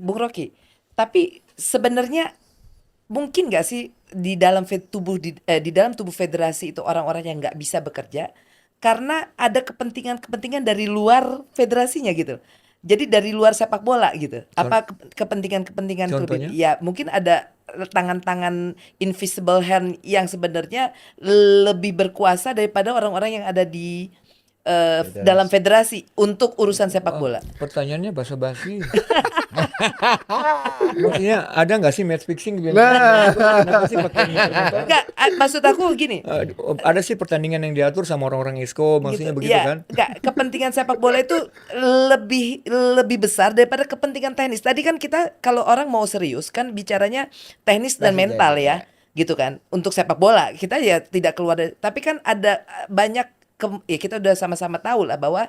Bung Rocky. Tapi sebenarnya mungkin nggak sih di dalam di dalam tubuh federasi itu orang-orang yang nggak bisa bekerja karena ada kepentingan-kepentingan dari luar federasinya gitu. Jadi dari luar sepak bola gitu. Con- Apa kepentingan-kepentingan klub ini? Contohnya? Ya mungkin ada tangan-tangan invisible hand yang sebenarnya lebih berkuasa daripada orang-orang yang ada di dalam Federasi. federasi untuk urusan sepak Wah, bola. pertanyaannya basa-basi. Maksudnya ada nggak sih match fixing? Nah. Kenapa sih pakai internet? Enggak, maksud aku gini. Ada sih pertandingan yang diatur sama orang-orang ISKO, maksudnya Gitu. begitu Ya, kan? enggak, kepentingan sepak bola itu lebih lebih besar daripada kepentingan teknis. Tadi kan kita kalau orang mau serius kan bicaranya teknis dan Pasti mental jadi, ya. Gitu kan. Untuk sepak bola kita ya tidak keluar dari, tapi kan ada banyak ya kita udah sama-sama tahu lah bahwa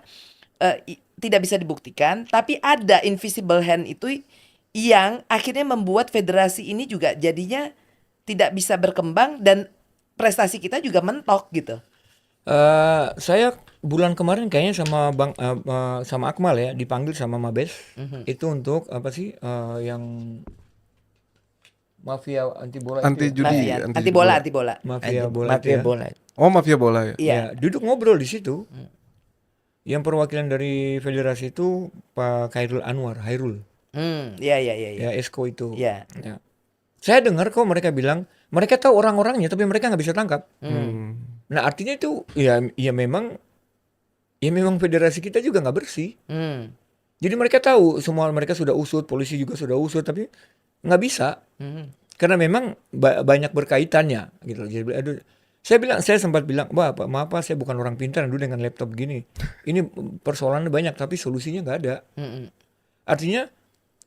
tidak bisa dibuktikan, tapi ada invisible hand itu yang akhirnya membuat federasi ini juga jadinya tidak bisa berkembang dan prestasi kita juga mentok gitu. Saya bulan kemarin kayaknya sama Akmal ya dipanggil sama Mabes itu untuk apa sih yang mafia anti bola itu Anti ya? judi, Mafia, anti anti judi bola, bola. anti bola. Mafia bola itu Mafia ya. bola. Oh, mafia bola ya. Iya. Ya, duduk ngobrol di situ. Yang perwakilan dari federasi itu Pak Khairul Anwar, Hairul, Iya, iya, iya, iya. ya Esko itu. Iya. Ya. Saya dengar kok mereka bilang mereka tahu orang-orangnya tapi mereka nggak bisa tangkap. Nah artinya itu ya memang federasi kita juga nggak bersih. Hmm. Jadi mereka tahu semua mereka sudah usut, polisi juga sudah usut tapi nggak bisa karena memang banyak berkaitannya gitu. Jadi aduh, saya sempat bilang, Pak, maaf Pak, saya bukan orang pintar dulu dengan laptop gini. Ini persoalannya banyak tapi solusinya nggak ada. Artinya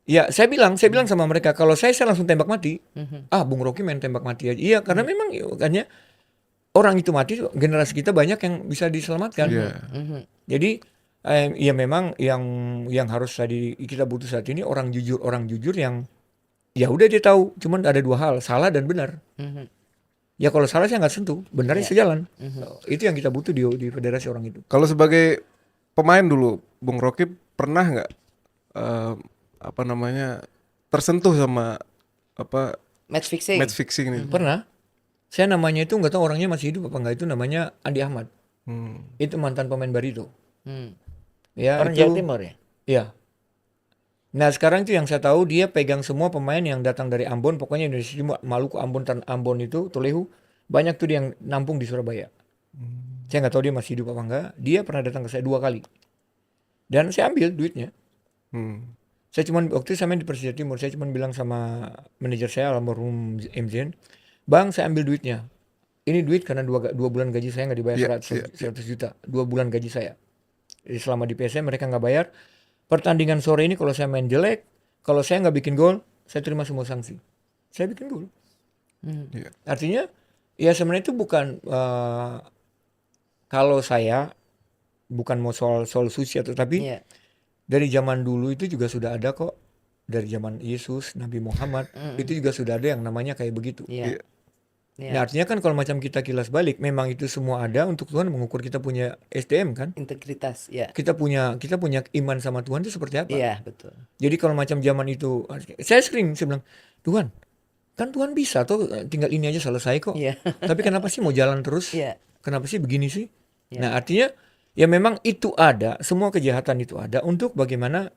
ya saya bilang sama mereka kalau saya langsung tembak mati. Bung Rocky main tembak mati aja. Iya karena memang makanya orang itu mati generasi kita banyak yang bisa diselamatkan. Iya. Jadi ya memang yang harus kita butuh saat ini orang jujur yang ya udah dia tahu cuman ada dua hal salah dan benar. Ya kalau salah saya nggak sentuh, benarnya sejalan. Itu yang kita butuh di federasi orang itu. Kalau sebagai pemain dulu, Bung Rocky pernah nggak apa namanya tersentuh sama apa Match fixing. match fixing ini? Pernah. Saya namanya itu nggak tahu orangnya masih hidup apa nggak, itu namanya Andi Ahmad. Itu mantan pemain Barito. Ya, Orang itu, Jawa Timur ya? Iya. Nah sekarang itu yang saya tahu dia pegang semua pemain yang datang dari Ambon, pokoknya Indonesia Timur, Maluku, Ambon itu, Tolehu, banyak tuh dia yang nampung di Surabaya. Saya nggak tahu dia masih hidup apa enggak. Dia pernah datang ke saya 2 kali. Dan saya ambil duitnya. Saya cuman waktu itu saya main di Persija Timur, saya cuman bilang sama manajer saya almarhum MZN, Bang saya ambil duitnya. Ini duit karena 2 bulan gaji saya nggak dibayar 100 juta. 2 bulan gaji saya. Jadi selama di PSM mereka nggak bayar. Pertandingan sore ini kalau saya main jelek, kalau saya nggak bikin gol, saya terima semua sanksi. Saya bikin gol. Iya. Artinya ya sebenarnya itu bukan kalau saya bukan mau soal suci atau tapi Iya. dari zaman dulu itu juga sudah ada kok. Dari zaman Yesus, Nabi Muhammad itu juga sudah ada yang namanya kayak begitu. Iya. Iya. Nah artinya kan kalau macam kita kilas balik, memang itu semua ada untuk Tuhan mengukur kita punya SDM kan. Integritas, ya. Kita punya iman sama Tuhan itu seperti apa. Iya, betul. Jadi kalau macam zaman itu, saya bilang, Tuhan, kan Tuhan bisa tuh tinggal ini aja selesai kok. Iya. Tapi kenapa sih mau jalan terus? Iya. Kenapa sih begini sih? Iya. Nah artinya ya memang itu ada, semua kejahatan itu ada untuk bagaimana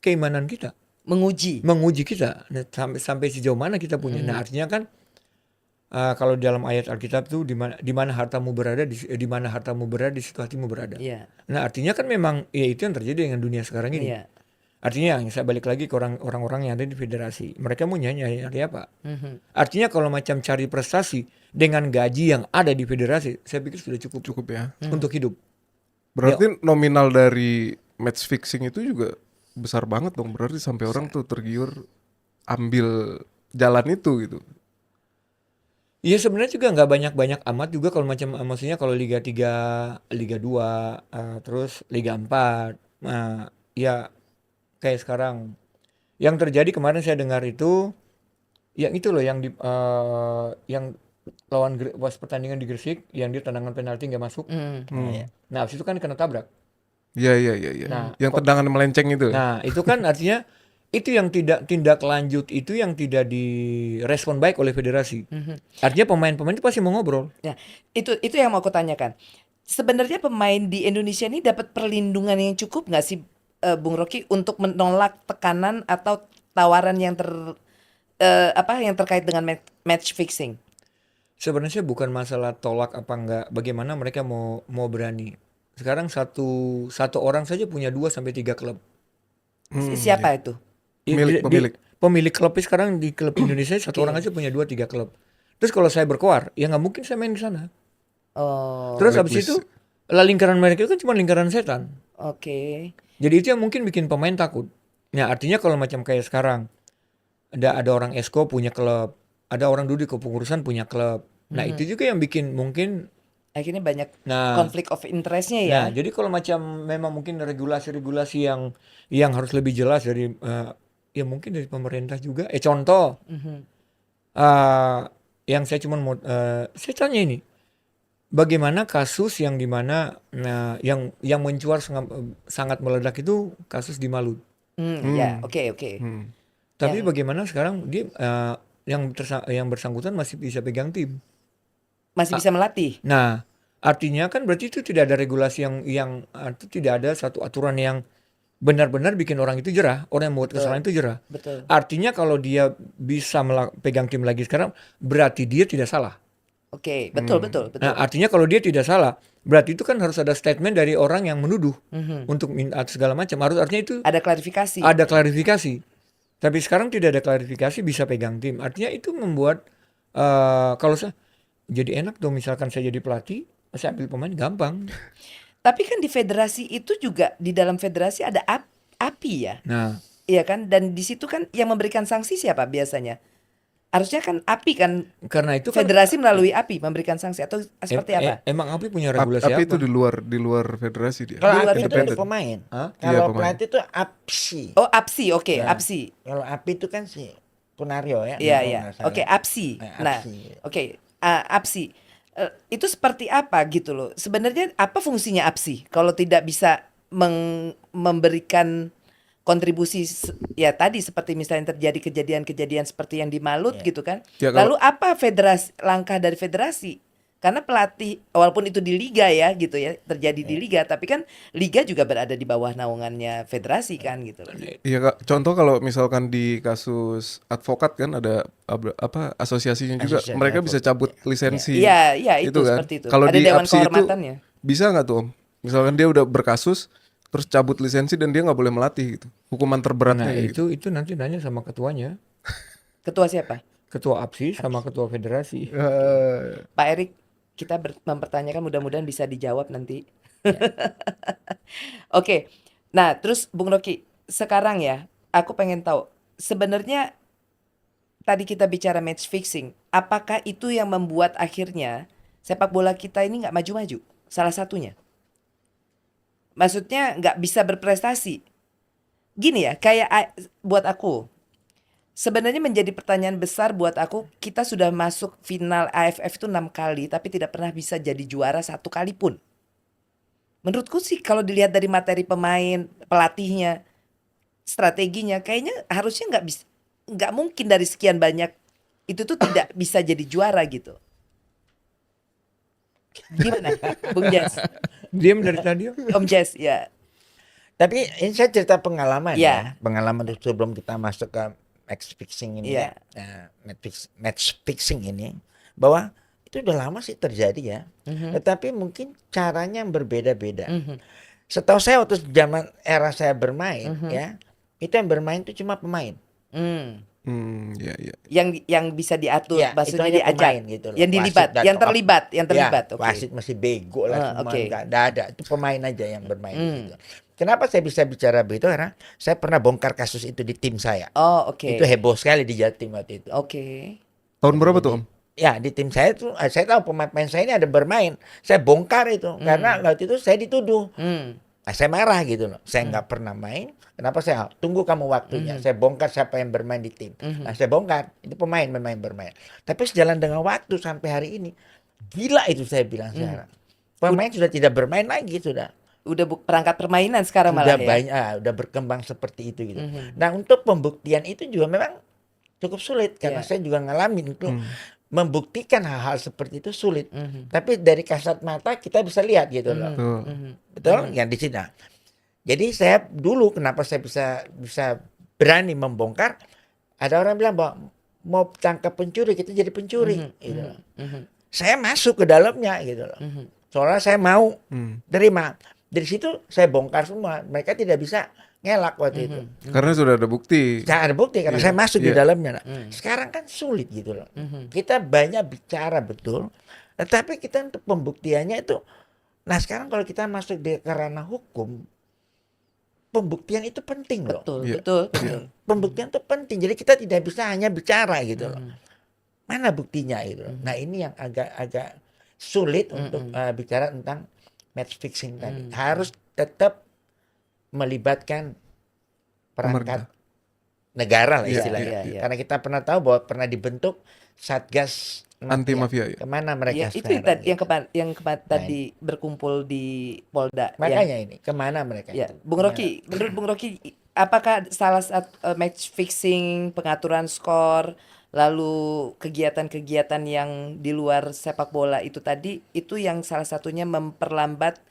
keimanan kita. Menguji Kita. Nah, sampai sejauh mana kita punya. Nah artinya kan kalau dalam ayat Alkitab tuh di mana hartamu berada di mana hartamu berada di situ hatimu berada. Iya. Nah artinya kan memang ya itu yang terjadi dengan dunia sekarang ini. Iya. Artinya yang saya balik lagi ke orang-orang yang ada di federasi, mereka mau nyari apa? Artinya kalau macam cari prestasi dengan gaji yang ada di federasi, saya pikir sudah cukup ya. untuk hidup. Berarti nominal dari match fixing itu juga besar banget dong. Berarti sampai orang tuh tergiur ambil jalan itu gitu. Iya sebenarnya juga nggak banyak-banyak amat juga kalau macam maksudnya kalau Liga 3, Liga 2, terus Liga 4, ya kayak sekarang. Yang terjadi kemarin saya dengar itu, yang itu loh yang yang lawan pas pertandingan di Gresik, yang dia tendangan penalti nggak masuk. Nah habis itu kan kena tabrak. Iya. Nah, Yang tendangan melenceng itu. Nah itu kan artinya Itu yang tindak lanjut itu yang tidak direspon baik oleh federasi. Artinya pemain-pemain itu pasti mau ngobrol. Nah, itu yang mau aku tanyakan. Sebenarnya pemain di Indonesia ini dapat perlindungan yang cukup nggak sih, Bung Rocky, untuk menolak tekanan atau tawaran yang yang terkait dengan match fixing? Sebenarnya bukan masalah tolak apa enggak, bagaimana mereka mau berani. Sekarang satu orang saja punya 2 sampai 3 klub. Siapa itu? Pemilik klubnya sekarang di klub Indonesia satu orang aja punya 2-3 klub. Terus kalau saya berkoar, ya nggak mungkin saya main di sana. Oh, Terus habis itu lingkaran mereka itu kan cuma lingkaran setan. oke. Jadi itu yang mungkin bikin pemain takut. Nah, artinya kalau macam kayak sekarang ada orang Esko punya klub, ada orang dulu di kepengurusan punya klub. Nah, itu juga yang bikin mungkin Akhirnya banyak nah konflik of interest-nya ya. nah, jadi kalau macam memang mungkin regulasi-regulasi yang harus lebih jelas dari ya mungkin dari pemerintah juga. Contoh yang saya cuma mau saya tanya ini, bagaimana kasus yang dimana yang mencuat sangat meledak itu kasus di Malut. Ya, oke. Tapi bagaimana sekarang dia yang bersangkutan masih bisa pegang tim. Masih bisa melatih. Nah, artinya kan berarti itu tidak ada regulasi yang itu tidak ada satu aturan yang benar-benar bikin orang itu jerah, orang yang membuat kesalahan itu jerah. Betul. Artinya kalau dia bisa pegang tim lagi sekarang, berarti dia tidak salah. Oke, betul. Nah, artinya kalau dia tidak salah, berarti itu kan harus ada statement dari orang yang menuduh untuk minta segala macam. Artinya itu Ada klarifikasi. ada klarifikasi. Tapi sekarang tidak ada klarifikasi, bisa pegang tim. Artinya itu membuat kalau saya jadi enak dong, misalkan saya jadi pelatih, saya ambil pemain gampang. Tapi kan di federasi itu juga, di dalam federasi ada API ya. Nah, Iya kan? Dan di situ kan yang memberikan sanksi siapa biasanya? Harusnya kan API kan, karena itu kan federasi melalui API memberikan sanksi atau seperti apa? emang API punya regulasi Tapi apa? itu di luar federasi dia. Kalau Di luar API itu independen. pemain. Hah? Iya, Kalau pemain. pelatih itu APSI. Oh, APSI, oke, Ya. APSI. Kalau API itu kan si Kunario ya. Iya, kalau iya. nggak salah. Oke, APSI. Nah, APSI. oke, APSI. Itu seperti apa gitu loh. Sebenarnya apa fungsinya APSI kalau tidak bisa memberikan kontribusi ya tadi seperti misalnya terjadi kejadian-kejadian seperti yang di Malut gitu kan. Ya, kalau- Lalu apa langkah dari federasi? Karena pelatih walaupun itu di liga ya gitu ya, terjadi di liga, tapi kan liga juga berada di bawah naungannya federasi kan gitu loh. Iya Kak, contoh kalau misalkan di kasus advokat kan ada apa asosiasinya juga, Asosiasi mereka bisa advokat, cabut lisensi. Iya, iya, itu kan. seperti itu. Kalau Ada di dewan APSI itu kehormatannya. bisa nggak tuh Om? Misalkan dia udah berkasus terus cabut lisensi dan dia nggak boleh melatih gitu. Hukuman terberatnya Nah, kayak gitu. itu nanti nanya sama ketuanya, Ketua siapa? ketua APSI sama ketua federasi. Pak Erik, kita mempertanyakan, mudah-mudahan bisa dijawab nanti. Oke, nah terus Bung Rocky, sekarang ya, aku pengen tahu, sebenarnya tadi kita bicara match fixing, apakah itu yang membuat akhirnya sepak bola kita ini nggak maju-maju? Salah satunya. Maksudnya nggak bisa berprestasi. Gini ya, kayak buat aku, sebenarnya menjadi pertanyaan besar buat aku, kita sudah masuk final AFF itu 6 kali, tapi tidak pernah bisa jadi juara 1 kali pun. Menurutku sih kalau dilihat dari materi pemain, pelatihnya, strateginya, kayaknya harusnya nggak mungkin dari sekian banyak itu tuh tidak bisa jadi juara gitu. Gimana, Bung Jess? Diam dari tadi. Om Jess, ya. Tapi ini saya cerita pengalaman Iya. ya. Pengalaman sebelum kita masuk ke match fixing ini Iya. ya. Match fixing ini bahwa itu udah lama sih terjadi ya. Tetapi mungkin caranya yang berbeda-beda. Setahu saya waktu zaman era saya bermain ya, itu yang bermain itu cuma pemain. Iya iya. Yang bisa diatur, Ya, itu maksudnya hanya diajak, pemain gitu loh. yang dilibat, Wasit yang datang. terlibat. Ya, Oke. wasit masih bego lah semua, oke. nggak ada. Itu pemain aja yang bermain gitu. Kenapa saya bisa bicara begitu? Karena saya pernah bongkar kasus itu di tim saya. Oh, oke. Itu heboh sekali di Jatim waktu itu. Oke. Tahun berapa tuh Om? Ya di tim saya tuh saya tahu pemain saya ini ada bermain. Saya bongkar itu karena waktu itu saya dituduh. Nah, saya marah gitu loh. Saya nggak pernah main. Kenapa saya tunggu kamu waktunya? Saya bongkar siapa yang bermain di tim. Nah saya bongkar itu pemain bermain. Tapi sejalan dengan waktu sampai hari ini gila itu saya bilang sekarang. Pemain sudah tidak bermain lagi sudah. perangkat permainan sekarang Sudah malah ya. banyak, udah berkembang seperti itu gitu. Nah, untuk pembuktian itu juga memang cukup sulit karena Iya. saya juga ngalamin itu membuktikan hal-hal seperti itu sulit. Mhm. Tapi dari kasat mata kita bisa lihat gitu loh. Betul. Betul? Yang di sini. Nah, jadi saya dulu kenapa saya bisa berani membongkar? Ada orang bilang bahwa mau tangkap pencuri kita jadi pencuri gitu loh. Saya masuk ke dalamnya gitu loh. Soalnya saya mau terima. Dari situ saya bongkar semua. Mereka tidak bisa ngelak waktu itu. Karena sudah ada bukti. Saya ada bukti karena Iya, saya masuk di iya. dalamnya. Nah, sekarang kan sulit gitu loh. Kita banyak bicara betul, tetapi kita untuk pembuktiannya itu. Nah, sekarang kalau kita masuk di ranah hukum, pembuktian itu penting loh. Betul, Iya. betul, betul. Pembuktian itu penting. Jadi kita tidak bisa hanya bicara gitu loh. Mana buktinya gitu loh. Nah, ini yang agak sulit untuk bicara tentang match fixing tadi. Harus tetap melibatkan perangkat negara lah Iya, istilahnya. iya, iya. Karena kita pernah tahu bahwa pernah dibentuk Satgas Anti mafia, ya. Kemana mereka Ya, itu sekarang? yang gitu. tadi berkumpul di Polda. Makanya ini kemana mereka? Ya, itu? Bung Rocky, menurut Bung Rocky, apakah salah satu match fixing, pengaturan skor, lalu kegiatan-kegiatan yang di luar sepak bola itu tadi, itu yang salah satunya memperlambat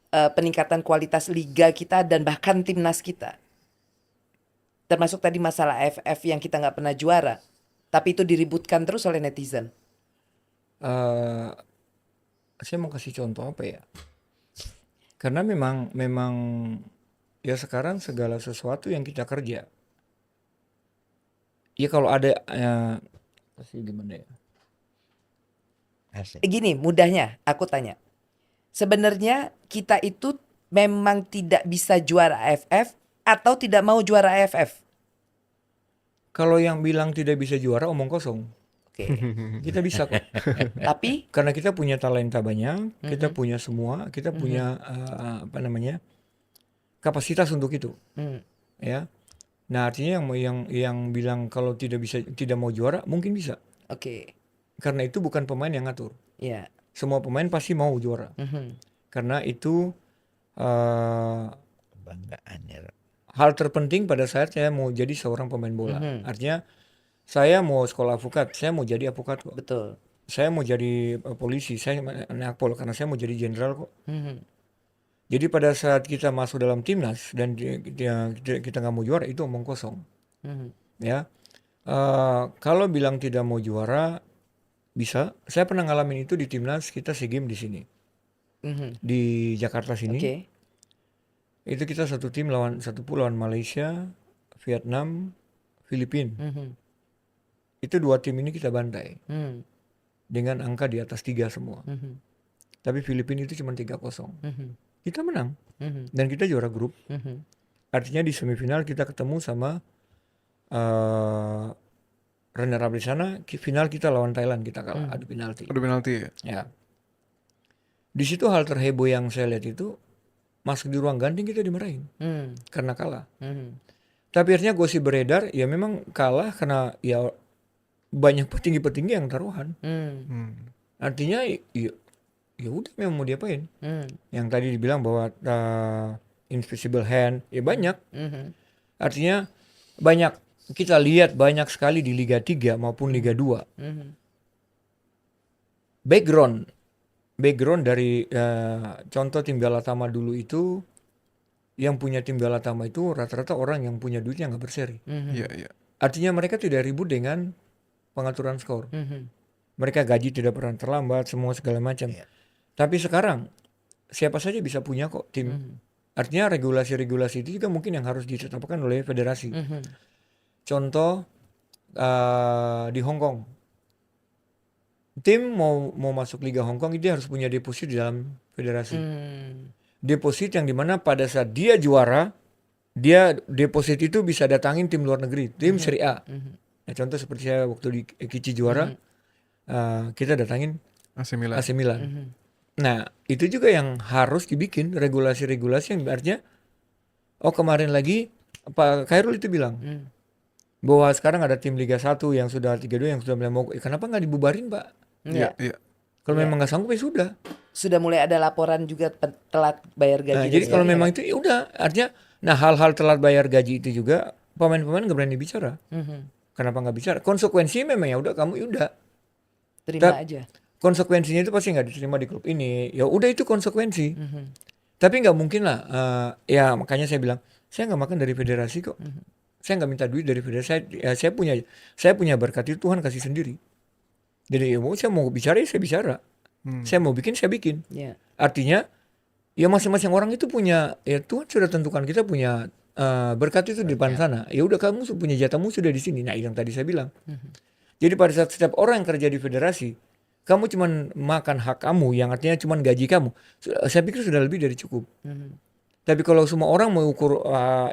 peningkatan kualitas liga kita dan bahkan timnas kita? Termasuk tadi masalah AFF yang kita nggak pernah juara, tapi itu diributkan terus oleh netizen. Saya mau kasih contoh apa ya? Karena memang ya sekarang segala sesuatu yang kita kerja, ya kalau ada pasti gimana ya? Asik. Gini, mudahnya aku tanya. Sebenarnya kita itu memang tidak bisa juara AFF atau tidak mau juara AFF? Kalau yang bilang tidak bisa juara omong kosong. Oke. Kita bisa kok. Tapi Karena kita punya talenta banyak, kita punya semua, kita punya apa namanya? Kapasitas untuk itu, hmm, ya. Nah, artinya yang bilang kalau tidak mau juara mungkin bisa. oke. Karena itu bukan pemain yang ngatur. Ya. Semua pemain pasti mau juara. Mhm. Karena itu Kebanggaan ya. hal terpenting pada saat saya mau jadi seorang pemain bola. Artinya saya mau sekolah avokat, saya mau jadi avokat kok. Betul. Saya mau jadi polisi, saya anak pol karena saya mau jadi jenderal kok. Mhm. Jadi pada saat kita masuk dalam timnas dan kita nggak mau juara itu omong kosong, Mhm. ya. Kalau bilang tidak mau juara bisa. Saya pernah ngalamin itu di timnas kita SEA Games di sini Mhm. di Jakarta sini. Oke. Itu kita satu pool lawan Malaysia, Vietnam, Filipina. Mhm. Itu dua tim ini kita bantai Mhm. dengan angka di atas 3 semua. Mhm. Tapi Filipina itu cuma 3-0. Mhm. Kita menang Mhm. dan kita juara grup. Mhm. Artinya di semifinal kita ketemu sama runner up di sana. Final kita lawan Thailand, kita kalah adu penalti. Ada penalti ya. Ya. Di situ hal terheboh yang saya lihat itu masuk di ruang ganti kita dimarahin Mhm. karena kalah. Mhm. Tapi akhirnya gosip beredar ya memang kalah karena ya banyak petinggi-petinggi yang taruhan. Mhm. Artinya ya udah memang mau diapain. Mhm. Yang tadi dibilang bahwa invisible hand ya banyak. Mhm. Artinya banyak kita lihat banyak sekali di Liga 3 maupun Liga 2. Mhm. Background dari contoh tim Galatama dulu itu, yang punya tim Galatama itu rata-rata orang yang punya duitnya nggak berseri. Mhm. Iya, iya. Artinya mereka tidak ribut dengan pengaturan skor. Mhm. Mereka gaji tidak pernah terlambat, semua segala macam. Iya. Tapi sekarang siapa saja bisa punya kok tim. Artinya regulasi-regulasi itu juga mungkin yang harus ditetapkan oleh federasi. Mhm. Contoh di Hong Kong, tim mau masuk Liga Hong Kong itu harus punya deposit di dalam federasi. Mhm. Deposit yang dimana pada saat dia juara, dia deposit itu bisa datangin tim luar negeri, tim Serie A. Nah, contoh seperti saya waktu di Kici juara, kita datangin AC Milan. AC Milan. Nah, itu juga yang harus dibikin regulasi-regulasi yang artinya, kemarin lagi Pak Khairul itu bilang bahwa sekarang ada tim Liga 1 yang sudah 32 yang sudah bilang mau, kenapa nggak dibubarin Pak? Iya. Iya. Kalau Iya. memang nggak sanggup ya sudah. Sudah mulai ada laporan juga telat bayar gaji. Nah, dan jadi kalau sebagainya, memang kan? itu ya udah, artinya, nah hal-hal telat bayar gaji itu juga pemain-pemain nggak berani bicara. Kenapa nggak bicara? Konsekuensinya memang ya udah kamu ya udah. Terima Tap- aja. Konsekuensinya itu pasti nggak diterima di klub ini. Ya udah itu konsekuensi. Tapi nggak mungkin lah. Ya makanya saya bilang saya nggak makan dari federasi kok. Saya nggak minta duit dari federasi. Saya punya berkat itu Tuhan kasih sendiri. Jadi ya saya mau bicara ya saya bicara. Saya mau bikin saya bikin. Ya. Artinya ya masing-masing orang itu punya, ya Tuhan sudah tentukan kita punya berkat itu di depan sana. Ya udah kamu punya jatahmu sudah di sini. Nah yang tadi saya bilang. Jadi pada saat setiap orang yang kerja di federasi, kamu cuma makan hak kamu, yang artinya cuma gaji kamu. Saya pikir sudah lebih dari cukup. Tapi kalau semua orang mau ukur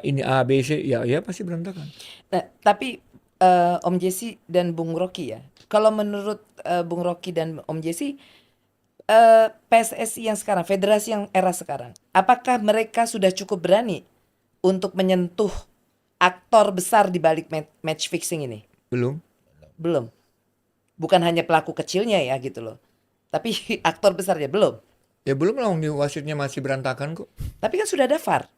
ini A, B, C, ya pasti berantakan. Nah, tapi Om Jesse dan Bung Rocky ya. Kalau menurut Bung Rocky dan Om Jesse, PSSI yang sekarang, federasi yang era sekarang, apakah mereka sudah cukup berani untuk menyentuh aktor besar di balik match fixing ini? Belum. Belum. Bukan hanya pelaku kecilnya ya gitu loh. Tapi aktor besarnya belum. Ya belum lah, di wasitnya masih berantakan kok. Tapi kan sudah ada VAR.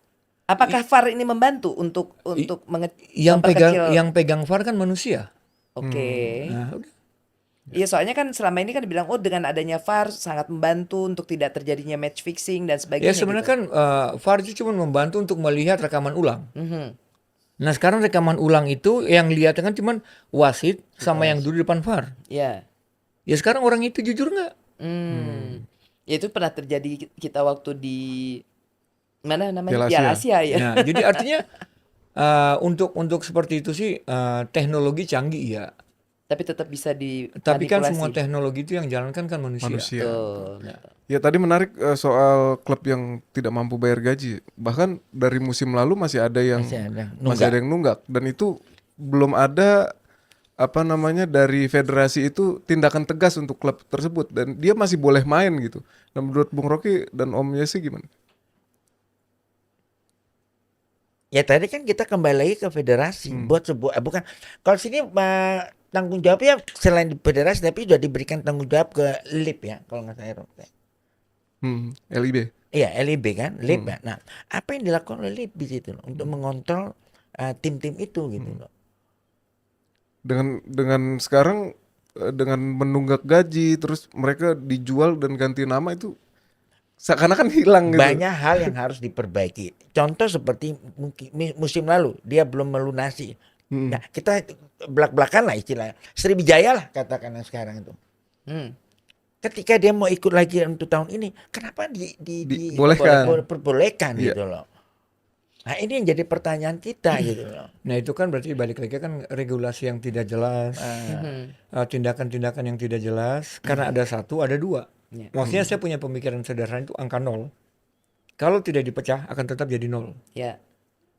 Apakah VAR ini membantu untuk memperkecil? Yang pegang VAR kan manusia. Oke. Nah, udah. Iya, soalnya kan selama ini kan dibilang dengan adanya VAR sangat membantu untuk tidak terjadinya match fixing dan sebagainya. Ya sebenarnya gitu. kan VAR itu cuma membantu untuk melihat rekaman ulang. Mhm. Nah sekarang rekaman ulang itu yang lihat kan cuma wasit sama yang duduk depan VAR. Ya. Ya sekarang orang itu jujur nggak? Ya itu pernah terjadi kita waktu di mana namanya? Piala Piala Asia. Asia ya. Nah, jadi artinya untuk seperti itu sih teknologi canggih ya. Tapi tetap bisa Tapi kan dimanipulasi. semua teknologi itu yang jalankan kan manusia. Manusia. Tuh. Ya tadi menarik soal klub yang tidak mampu bayar gaji. Bahkan dari musim lalu masih ada yang nunggak, dan itu belum ada apa namanya dari federasi itu tindakan tegas untuk klub tersebut, dan dia masih boleh main gitu. Nah, menurut Bung Rocky dan Om Yesi gimana? Ya tadi kan kita kembali lagi ke federasi buat sebuah bukan kalau sini tanggung jawabnya selain di federasi tapi sudah diberikan tanggung jawab ke LIB ya kalau nggak salah. LIB. Iya LIB kan LIB ya. Nah apa yang dilakukan oleh LIB di situ loh, untuk mengontrol tim-tim itu gitu loh. Dengan sekarang dengan menunggak gaji terus mereka dijual dan ganti nama itu seakan-akan hilang gitu. Banyak hal yang harus diperbaiki. Contoh seperti mungkin musim lalu dia belum melunasi. Nah, kita belak-belakan lah istilahnya. Sriwijaya lah katakanlah sekarang itu. Ketika dia mau ikut lagi untuk tahun ini, kenapa diperbolehkan Iya. gitu loh. Nah, ini yang jadi pertanyaan kita gitu loh. Nah itu kan berarti balik lagi kan regulasi yang tidak jelas, tindakan-tindakan yang tidak jelas. Karena ada satu, ada dua. Ya. Maksudnya saya punya pemikiran sederhana itu angka 0. Kalau tidak dipecah akan tetap jadi 0. Ya.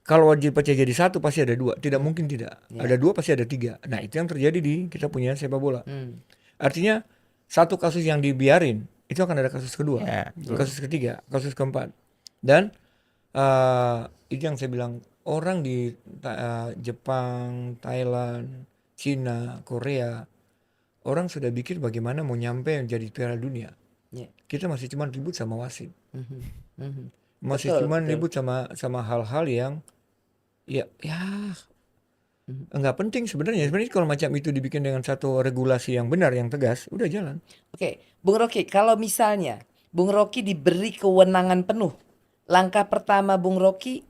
Kalau dipecah jadi 1 pasti ada 2. Tidak mungkin tidak. Ada 2 pasti ada 3. Nah itu yang terjadi di kita punya sepak bola. Artinya satu kasus yang dibiarin itu akan ada kasus kedua, kasus ketiga, kasus keempat. Dan itu yang saya bilang, orang di Jepang, Thailand, Cina, Korea, orang sudah pikir bagaimana mau nyampe menjadi Piala Dunia. Ya. Kita masih cuma ribut sama wasit, masih Betul, cuma betul. ribut sama hal-hal yang ya nggak penting sebenarnya. Sebenarnya kalau macam itu dibikin dengan satu regulasi yang benar, yang tegas, udah jalan. Oke, Bung Rocky, kalau misalnya Bung Rocky diberi kewenangan penuh, langkah pertama Bung Rocky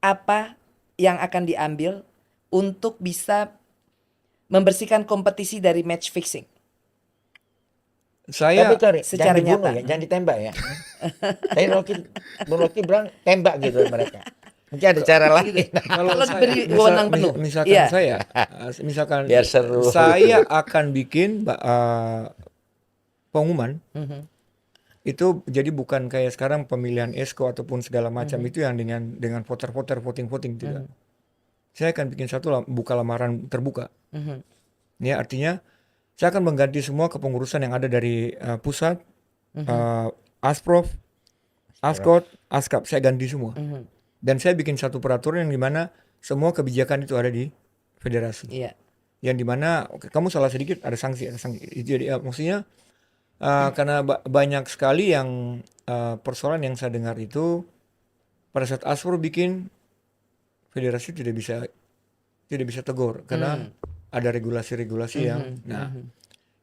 apa yang akan diambil untuk bisa membersihkan kompetisi dari match fixing? Saya Tapi sorry, secara jangan dibunuh nyata. ya, jangan ditembak ya. Tapi Bung Rocky bilang tembak gitu mereka. Mungkin ada cara lain. Kalau diberi wewenang penuh. Misalkan Iya. saya, misalkan Biar seru. saya akan bikin pengumuman. Itu jadi bukan kayak sekarang pemilihan esko ataupun segala macam itu yang dengan voter-voter, voting-voting, tidak. Saya akan bikin buka lamaran terbuka. Ya artinya saya akan mengganti semua kepengurusan yang ada dari pusat, Asprof, Askot, Askap, saya ganti semua. Dan saya bikin satu peraturan yang dimana semua kebijakan itu ada di federasi. Iya. Yang dimana kamu salah sedikit ada sanksi. Jadi maksudnya Karena banyak sekali yang persoalan yang saya dengar itu pada saat Aspro bikin federasi tidak bisa tegur karena ada regulasi-regulasi yang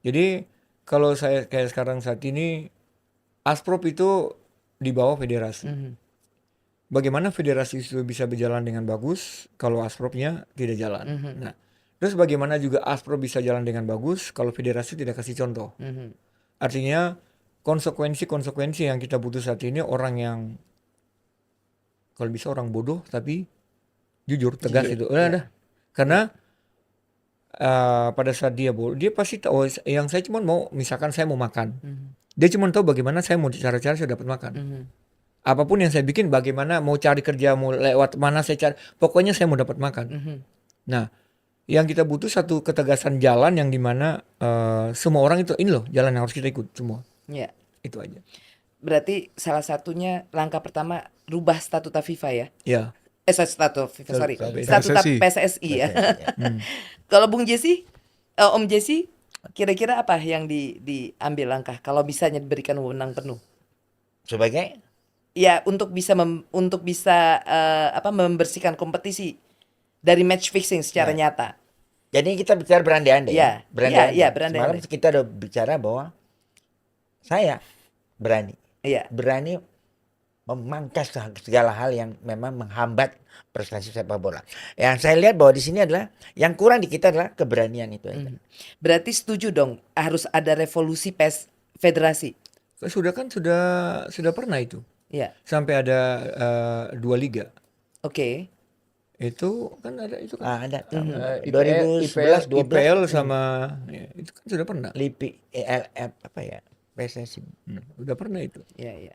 jadi kalau saya kayak sekarang saat ini Asprop itu di bawah federasi. Bagaimana federasi itu bisa berjalan dengan bagus kalau Aspropnya tidak jalan. Nah, terus bagaimana juga Asprop bisa jalan dengan bagus kalau federasi tidak kasih contoh. Artinya konsekuensi yang kita butuh saat ini orang yang kalau bisa orang bodoh tapi jujur tegas itu. Udah. Karena pada saat dia bodoh, dia pasti tahu yang saya cuma mau, misalkan saya mau makan. Dia cuma tahu bagaimana saya mau cara-cara saya dapat makan. Apapun yang saya bikin, bagaimana mau cari kerja, mau lewat mana saya cari, pokoknya saya mau dapat makan. Nah, yang kita butuh satu ketegasan jalan yang dimana semua orang itu ini loh jalan yang harus kita ikut semua. Ya. Itu aja. Berarti salah satunya langkah pertama rubah statuta FIFA ya. Ya. Statuta FIFA, sorry. PSSI. Statuta PSSI ya. Kalau Bung Jesse, Om Jesse, kira-kira apa yang diambil langkah kalau bisanya diberikan wewenang penuh? Sebagai Ya untuk bisa membersihkan kompetisi dari match fixing secara nyata. jadi kita bicara berandai-andai. Iya, Berandai-andai. iya, berandai-andai. Semalam kita udah bicara bahwa saya berani Iya. memangkas segala hal yang memang menghambat prestasi sepak bola. Yang saya lihat bahwa di sini adalah yang kurang di kita adalah keberanian itu aja. Berarti setuju dong harus ada revolusi federasi. Sudah pernah itu. Iya. Sampai ada 2 liga. Oke. Itu kan ada itu kan. Ada. IPL, 2011, 12. IPL sama ya, itu kan sudah pernah. LIPI, ELF apa ya? PSSI. Udah pernah itu. Iya, iya.